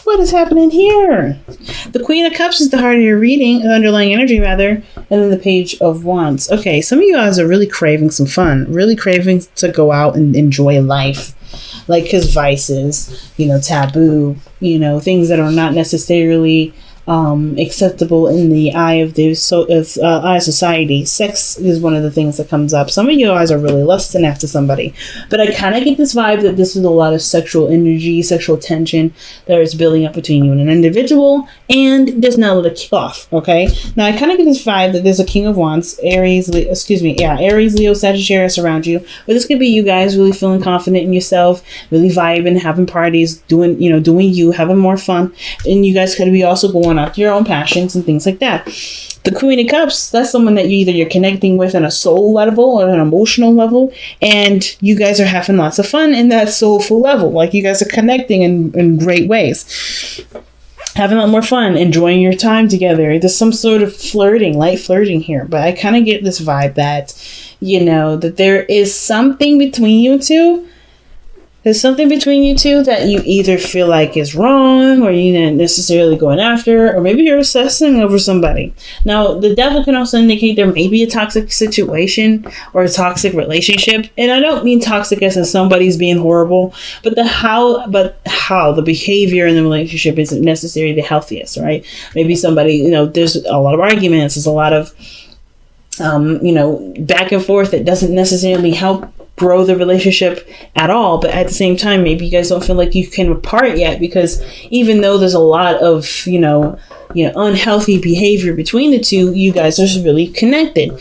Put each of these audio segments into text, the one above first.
What is happening here? The Queen of Cups is the heart of your reading, the underlying energy rather, and then the Page of Wands. Okay, some of you guys are really craving some fun, really craving to go out and enjoy life. Like, because vices, taboo, things that are not necessarily acceptable in the eye of society. Sex is one of the things that comes up. Some of you guys are really lusting after somebody, but I kind of get this vibe that this is a lot of sexual energy, sexual tension that is building up between you and an individual, and there's now the kickoff. Okay, now I kind of get this vibe that there's a King of Wands, Aries, Leo, Sagittarius around you, but this could be you guys really feeling confident in yourself, really vibing, having parties, doing you, having more fun, and you guys could be also going after your own passions and things like that. The Queen of Cups, that's someone that you're connecting with on a soul level or an emotional level, and you guys are having lots of fun in that soulful level. Like, you guys are connecting in great ways, having a lot more fun, enjoying your time together. There's some sort of light flirting here, but I kind of get this vibe that that there is something between you two. There's something between you two that you either feel like is wrong, or you're not necessarily going after, or maybe you're obsessing over somebody. Now, the devil can also indicate there may be a toxic situation or a toxic relationship. And I don't mean toxic as in somebody's being horrible, but how the behavior in the relationship isn't necessarily the healthiest, right? Maybe somebody, there's a lot of arguments, there's a lot of, back and forth that doesn't necessarily help grow the relationship at all. But at the same time, maybe you guys don't feel like you came apart yet, because even though there's a lot of unhealthy behavior between the two, you guys are really connected.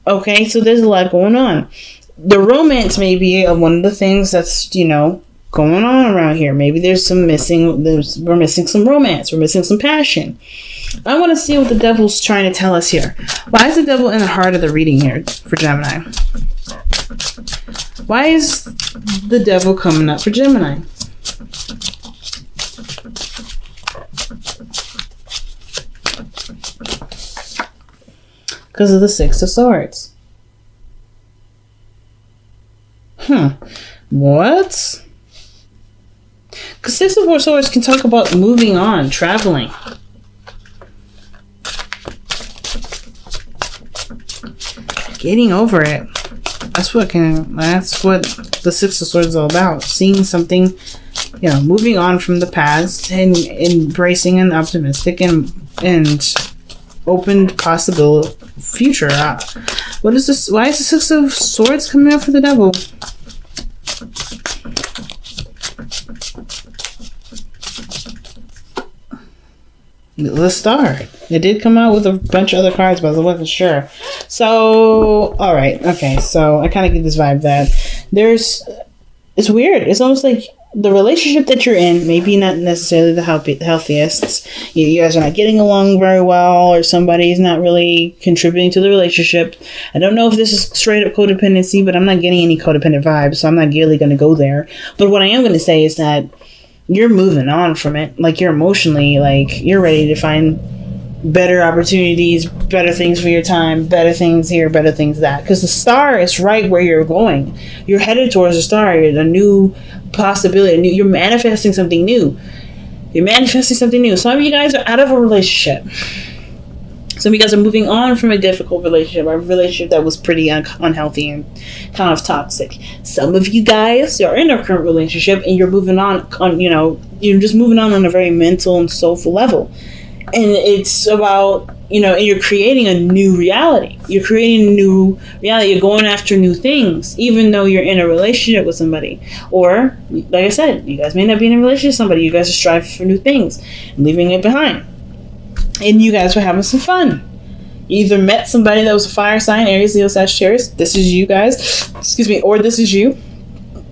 Okay, so there's a lot going on. The romance may be one of the things that's going on around here. Maybe we're missing some romance, we're missing some passion. I want to see what the devil's trying to tell us here. Why is the devil in the heart of the reading here for Gemini? Why is the devil coming up for Gemini? Because of the Six of Swords. What? Because Six of Swords can talk about moving on, traveling. Getting over it. That's what the Six of Swords is all about. Seeing something, moving on from the past and embracing an optimistic and open possible future. What is this? Why is the Six of Swords coming out for the devil? The Star. It did come out with a bunch of other cards, but I wasn't sure. So, all right. Okay. So I kind of get this vibe that it's weird. It's almost like the relationship that you're in, maybe not necessarily the healthiest. You guys are not getting along very well, or somebody's not really contributing to the relationship. I don't know if this is straight up codependency, but I'm not getting any codependent vibes, so I'm not really going to go there. But what I am going to say is that you're moving on from it. Like, you're emotionally, like, you're ready to find better opportunities, better things for your time, better things here, better things that. Because the Star is right where you're going. You're headed towards the Star, a new possibility. You're manifesting something new. Some of you guys are out of a relationship. Some of you guys are moving on from a difficult relationship, or a relationship that was pretty unhealthy and kind of toxic. Some of you guys are in a current relationship and you're moving on, you're just moving on a very mental and soulful level. And it's about, and you're creating a new reality. You're going after new things, even though you're in a relationship with somebody. Or, like I said, you guys may not be in a relationship with somebody. You guys are striving for new things and leaving it behind. And you guys were having some fun. You either met somebody that was a fire sign, Aries, Leo, Sagittarius. This is you guys. Or this is you.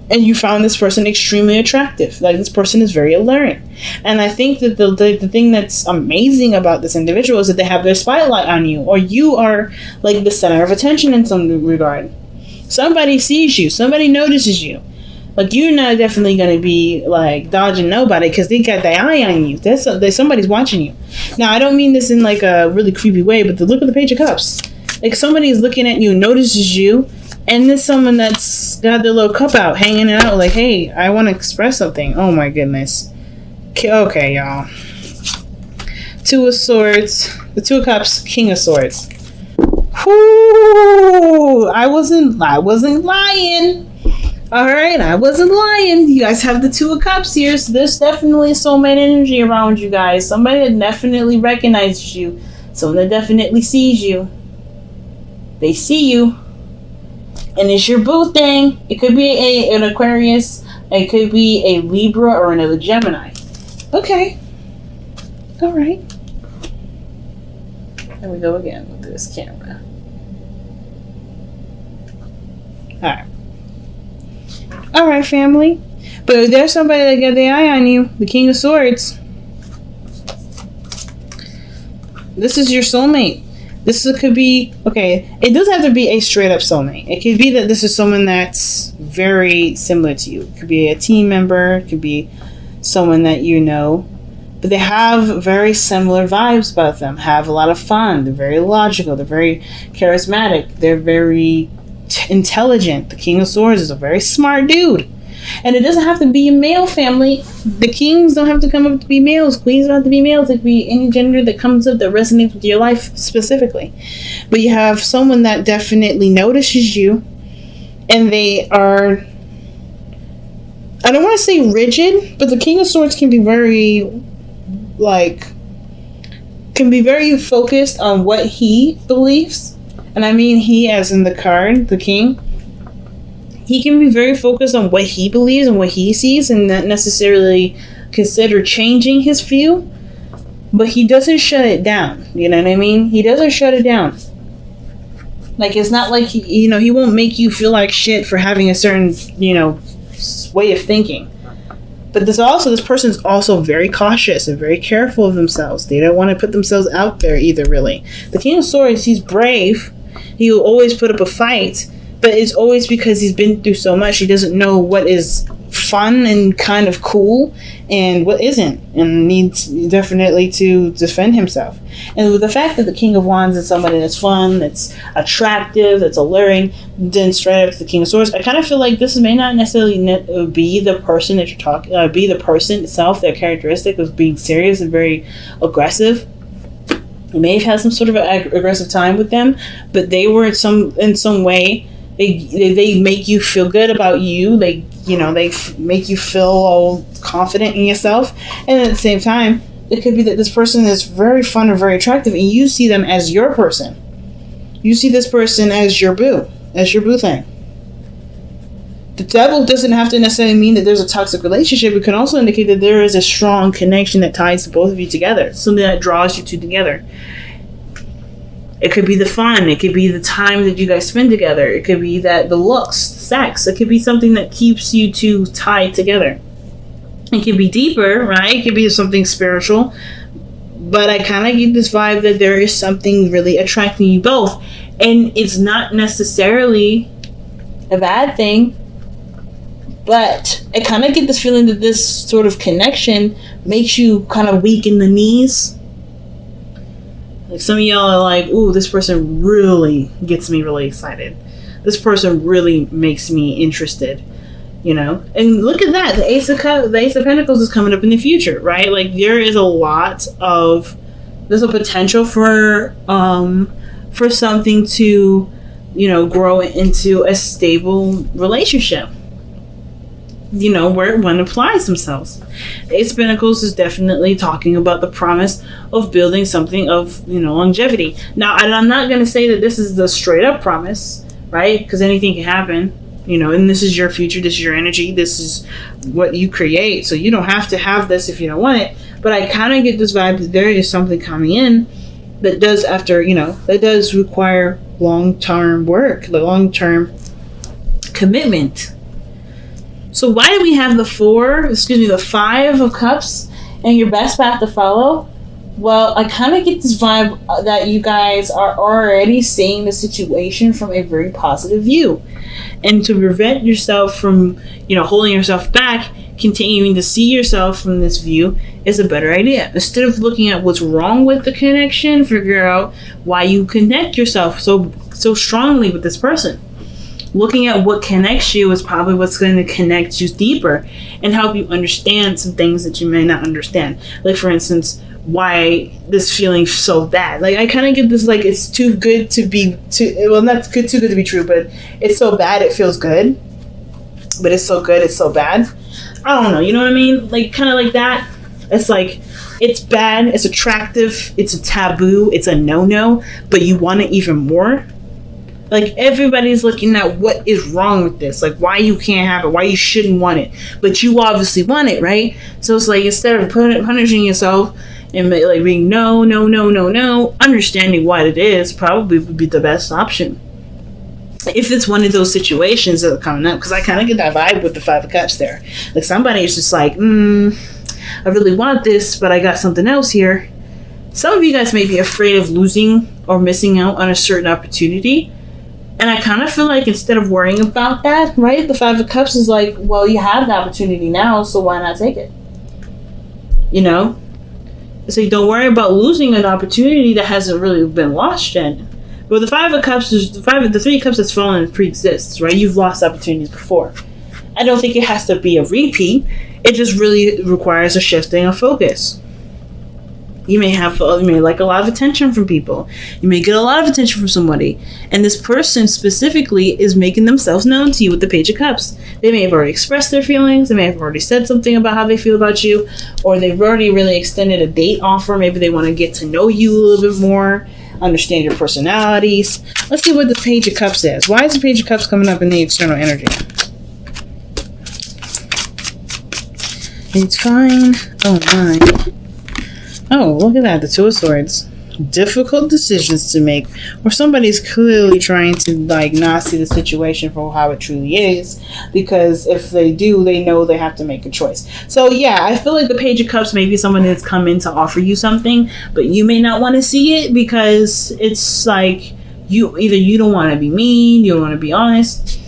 And you found this person extremely attractive. Like, this person is very alluring. And I think that the thing that's amazing about this individual is that they have their spotlight on you. Or you are like the center of attention in some regard. Somebody sees you. Somebody notices you. Like, you're not definitely going to be, like, dodging nobody because they got their eye on you. Somebody's watching you. Now, I don't mean this in, like, a really creepy way, but look at the Page of Cups. Like, somebody's looking at you, notices you, And there's someone that's got their little cup out, hanging it out, like, hey, I want to express something. Oh my goodness. Okay, y'all. Two of Swords, the Two of Cups, King of Swords. Whoo! I wasn't lying. Alright, I wasn't lying. You guys have the Two of Cups here, so there's definitely soulmate energy around you guys. Somebody that definitely recognizes you. Someone that definitely sees you. They see you. And it's your boo thing. It could be an Aquarius. It could be a Libra or another Gemini. Okay. Alright. There we go again with this camera. Alright, family. But if there's somebody that got the eye on you, the King of Swords, this is your soulmate. Could be, okay, it doesn't have to be a straight up soulmate. It could be that this is someone that's very similar to you. It could be a team member. It could be someone that you know. But they have very similar vibes about them. Have a lot of fun. They're very logical. They're very charismatic. They're very intelligent. The King of Swords is a very smart dude. And it doesn't have to be a male, family. The kings don't have to come up to be males. Queens don't have to be males. It could be any gender that comes up that resonates with your life specifically. But you have someone that definitely notices you. And they are, I don't want to say rigid, but the King of Swords can be very, can be very focused on what he believes. And I mean he as in the card, the king. He can be very focused on what he believes and what he sees and not necessarily consider changing his view. But he doesn't shut it down. You know what I mean? He doesn't shut it down. Like, it's not like, he won't make you feel like shit for having a certain, way of thinking. But this person's also very cautious and very careful of themselves. They don't want to put themselves out there either, really. The King of Swords, he's brave. He will always put up a fight. But it's always because he's been through so much. He doesn't know what is fun and kind of cool and what isn't. And needs definitely to defend himself. And with the fact that the King of Wands is somebody that's fun, that's attractive, that's alluring, then straight up to the King of Swords, I kind of feel like this may not necessarily be the person that you're talking, be the person itself, their characteristic of being serious and very aggressive. You may have had some sort of an aggressive time with them, but they were in some way. They make you feel good about you. They make you feel all confident in yourself. And at the same time, it could be that this person is very fun and very attractive, and you see them as your person. You see this person as your boo thing. The devil doesn't have to necessarily mean that there's a toxic relationship. It can also indicate that there is a strong connection that ties both of you together. Something that draws you two together. It could be the fun. It could be the time that you guys spend together. It could be that the looks, sex. It could be something that keeps you two tied together. It could be deeper, right? It could be something spiritual. But I kind of get this vibe that there is something really attracting you both. And it's not necessarily a bad thing. But I kind of get this feeling that this sort of connection makes you kind of weak in the knees. Like, some of y'all are like, ooh, this person really gets me really excited. This person really makes me interested, And look at that. The Ace of Pentacles is coming up in the future, right? Like, there's a potential for something to, grow into a stable relationship. Where one applies themselves. The Ace of Pentacles is definitely talking about the promise of building something of, longevity. Now, I'm not going to say that this is the straight up promise, right? Because anything can happen, and this is your future, this is your energy, this is what you create. So you don't have to have this if you don't want it. But I kind of get this vibe that there is something coming in that does require long-term work, the long-term commitment. So why do we have the 5 of Cups and your best path to follow? Well, I kind of get this vibe that you guys are already seeing the situation from a very positive view. And to prevent yourself from, holding yourself back, continuing to see yourself from this view is a better idea. Instead of looking at what's wrong with the connection, figure out why you connect yourself so strongly with this person. looking at what connects you is probably what's going to connect you deeper and help you understand some things that you may not understand. Like, for instance, why this feeling so bad. Like, I kind of get this, like, it's too good to be not good, too good to be true, but it's so bad it feels good, but it's so good it's so bad. I don't know, you know what I mean? Like, kind of like that. It's like, it's bad, it's attractive, it's a taboo, it's a no-no, but you want it even more. Like, everybody's looking at what is wrong with this, like why you can't have it, why you shouldn't want it, but you obviously want it, right? So it's like, instead of punishing yourself and like being no, understanding what it is probably would be the best option. If it's one of those situations that are coming up, because I kind of get that vibe with the Five of Cups there. Like, somebody is just like, I really want this, but I got something else here. Some of you guys may be afraid of losing or missing out on a certain opportunity. And I kind of feel like, instead of worrying about that, right, the Five of Cups is like, well, you have the opportunity now, so why not take it? You know? So don't worry about losing an opportunity that hasn't really been lost yet. But the Five of Cups is the Three of Cups that's fallen pre-exists, right? You've lost opportunities before. I don't think it has to be a repeat. It just really requires a shifting of focus. You may like a lot of attention from people. You may get a lot of attention from somebody. And this person specifically is making themselves known to you with the Page of Cups. They may have already expressed their feelings. They may have already said something about how they feel about you. Or they've already really extended a date offer. Maybe they want to get to know you a little bit more. Understand your personalities. Let's see what the Page of Cups is. Why is the Page of Cups coming up in the external energy? It's fine. Oh my. Oh, look at that. The Two of Swords. Difficult decisions to make. Or somebody's clearly trying to, like, not see the situation for how it truly is. Because if they do, they know they have to make a choice. So, yeah, I feel like the Page of Cups may be someone that's come in to offer you something. But you may not want to see it because it's like, you don't want to be mean. You don't want to be honest.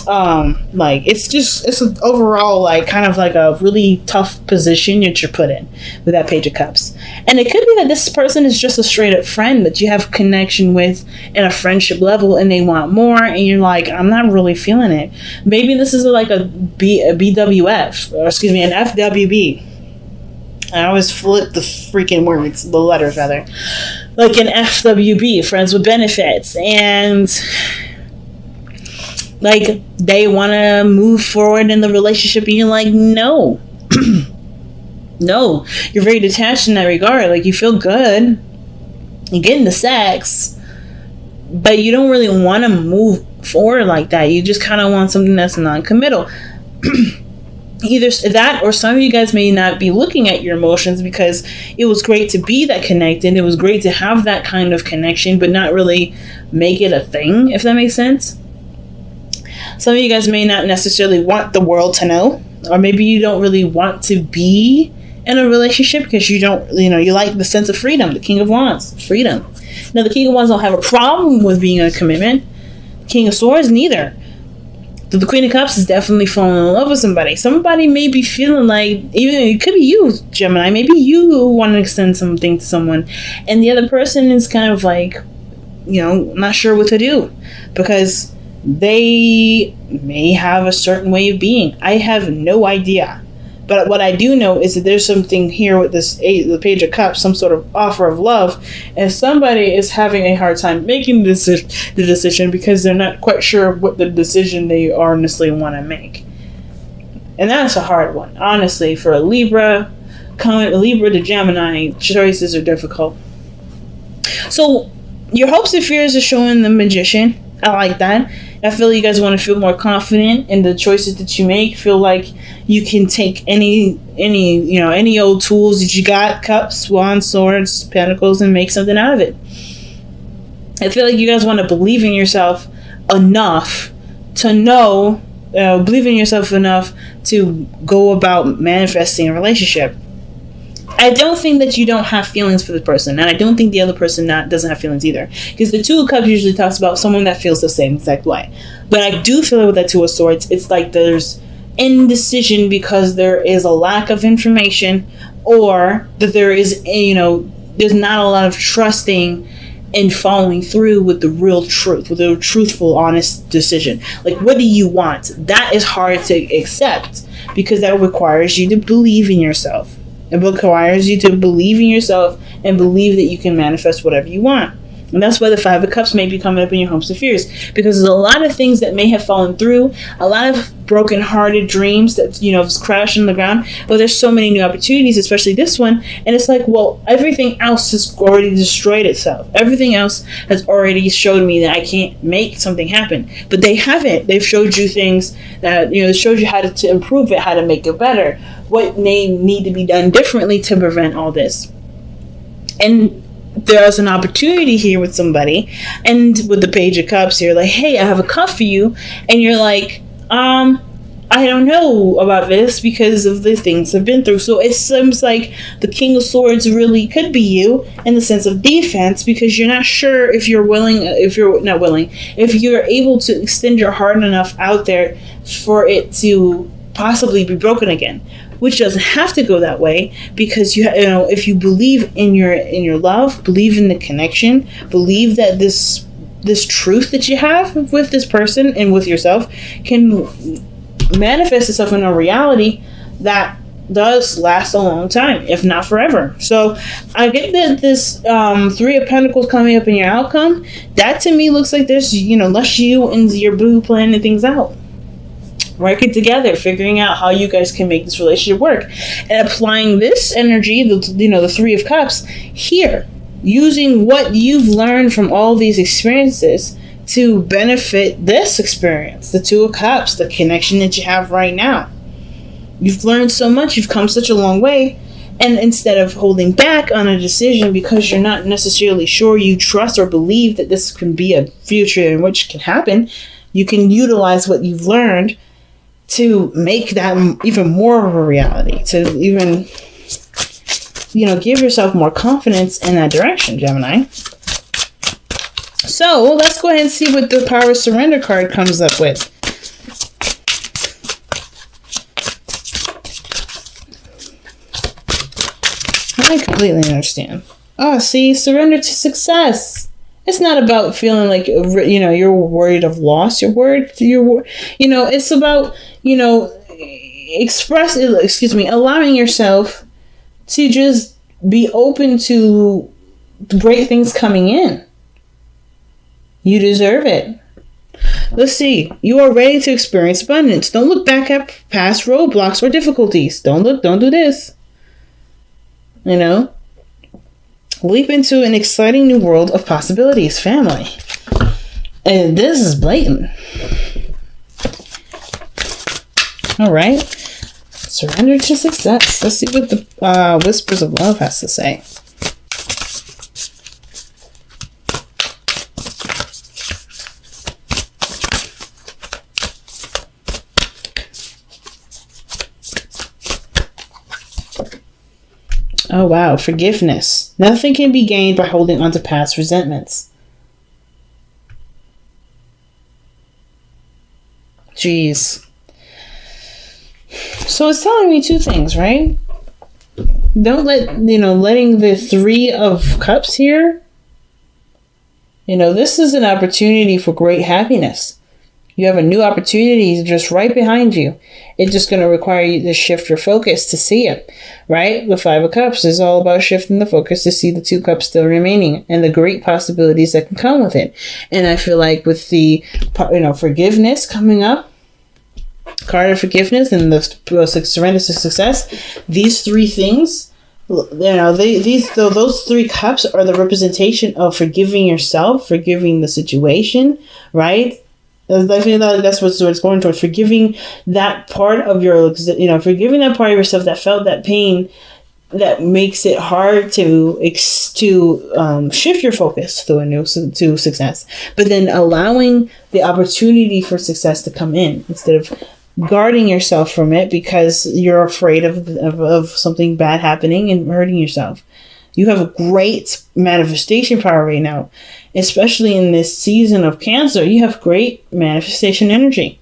Like, it's an overall, like, kind of like a really tough position that you're put in with that Page of Cups. And it could be that this person is just a straight up friend that you have connection with in a friendship level, and they want more, and you're like, I'm not really feeling it. Maybe this is like a BWF, or excuse me, an FWB. I always flip the freaking words, the letters rather. Like an FWB, friends with benefits, and like, they want to move forward in the relationship, and you're like, no. No. You're very detached in that regard. Like, you feel good. You get into sex. But you don't really want to move forward like that. You just kind of want something that's non-committal. Either that, or some of you guys may not be looking at your emotions because it was great to be that connected. It was great to have that kind of connection, but not really make it a thing, if that makes sense. Some of you guys may not necessarily want the world to know, or maybe you don't really want to be in a relationship because you don't, you like the sense of freedom. The King of Wands, freedom. Now, the King of Wands don't have a problem with being in a commitment. King of Swords, neither. The Queen of Cups is definitely falling in love with somebody. Somebody may be feeling like, even it could be you, Gemini. Maybe you want to extend something to someone, and the other person is kind of like, not sure what to do because they may have a certain way of being. I have no idea. But what I do know is that there's something here with the Page of Cups, some sort of offer of love, and somebody is having a hard time making the decision because they're not quite sure what the decision they honestly want to make. And that's a hard one. Honestly, for a Libra to Gemini, choices are difficult. So your hopes and fears are showing the Magician. I like that. I feel you guys want to feel more confident in the choices that you make. Feel like you can take any old tools that you got, cups, wands, swords, pentacles, and make something out of it. I feel like you guys want to believe in yourself enough to know, believe in yourself enough to go about manifesting a relationship. I don't think that you don't have feelings for the person, and I don't think the other person doesn't have feelings either. Because the Two of Cups usually talks about someone that feels the same exact way. But I do feel it with that Two of Swords. It's like there's indecision because there is a lack of information, or that there is, there's not a lot of trusting and following through with the real truth, with a truthful, honest decision. Like, what do you want? That is hard to accept because that requires you to believe in yourself. It requires you to believe in yourself and believe that you can manifest whatever you want. And that's why the Five of Cups may be coming up in your hopes and fears, because there's a lot of things that may have fallen through, a lot of broken-hearted dreams that, just crashed on the ground. But there's so many new opportunities, especially this one. And it's like, well, everything else has already destroyed itself. Everything else has already showed me that I can't make something happen. But they haven't. They've showed you things that, showed you how to improve it, how to make it better, what may need to be done differently to prevent all this. And there's an opportunity here with somebody, and with the Page of Cups, you're like, hey, I have a cup for you, and you're like, I don't know about this because of the things I've been through. So it seems like the King of Swords really could be you in the sense of defense, because you're not sure if you're able to extend your heart enough out there for it to possibly be broken again. Which doesn't have to go that way, because if you believe in your love, believe in the connection, believe that this truth that you have with this person and with yourself can manifest itself in a reality that does last a long time, if not forever. So I get that this Three of Pentacles coming up in your outcome, that to me looks like there's less you and your boo planning things out. Working together, figuring out how you guys can make this relationship work, and applying this energy, the Three of Cups here, using what you've learned from all these experiences to benefit this experience, the Two of Cups, the connection that you have right now. You've learned so much, you've come such a long way, and instead of holding back on a decision because you're not necessarily sure you trust or believe that this can be a future in which can happen, you can utilize what you've learned to make that even more of a reality, to even, give yourself more confidence in that direction, Gemini. So let's go ahead and see what the Power of Surrender card comes up with. I completely understand. Oh, see, surrender to success. It's not about feeling like, you're worried of loss. It's about, allowing yourself to just be open to great things coming in. You deserve it. Let's see. You are ready to experience abundance. Don't look back at past roadblocks or difficulties. Don't do this. Leap into an exciting new world of possibilities, family. And this is blatant. All right. Surrender to success. Let's see what the Whispers of Love has to say. Oh, wow. Forgiveness. Nothing can be gained by holding on to past resentments. Jeez. So it's telling me two things, right? Don't letting the Three of Cups here. This is an opportunity for great happiness. You have a new opportunity just right behind you. It's just going to require you to shift your focus to see it, right? The Five of Cups is all about shifting the focus to see the Two Cups still remaining and the great possibilities that can come with it. And I feel like with the, forgiveness coming up, card of forgiveness and the surrender to success, these three things, those three cups are the representation of forgiving yourself, forgiving the situation, right? I feel like that's what it's going towards. Forgiving that part of forgiving that part of yourself that felt that pain, that makes it hard to shift your focus to success. But then allowing the opportunity for success to come in instead of guarding yourself from it because you're afraid of something bad happening and hurting yourself. You have a great manifestation power right now, especially in this season of Cancer. You have great manifestation energy.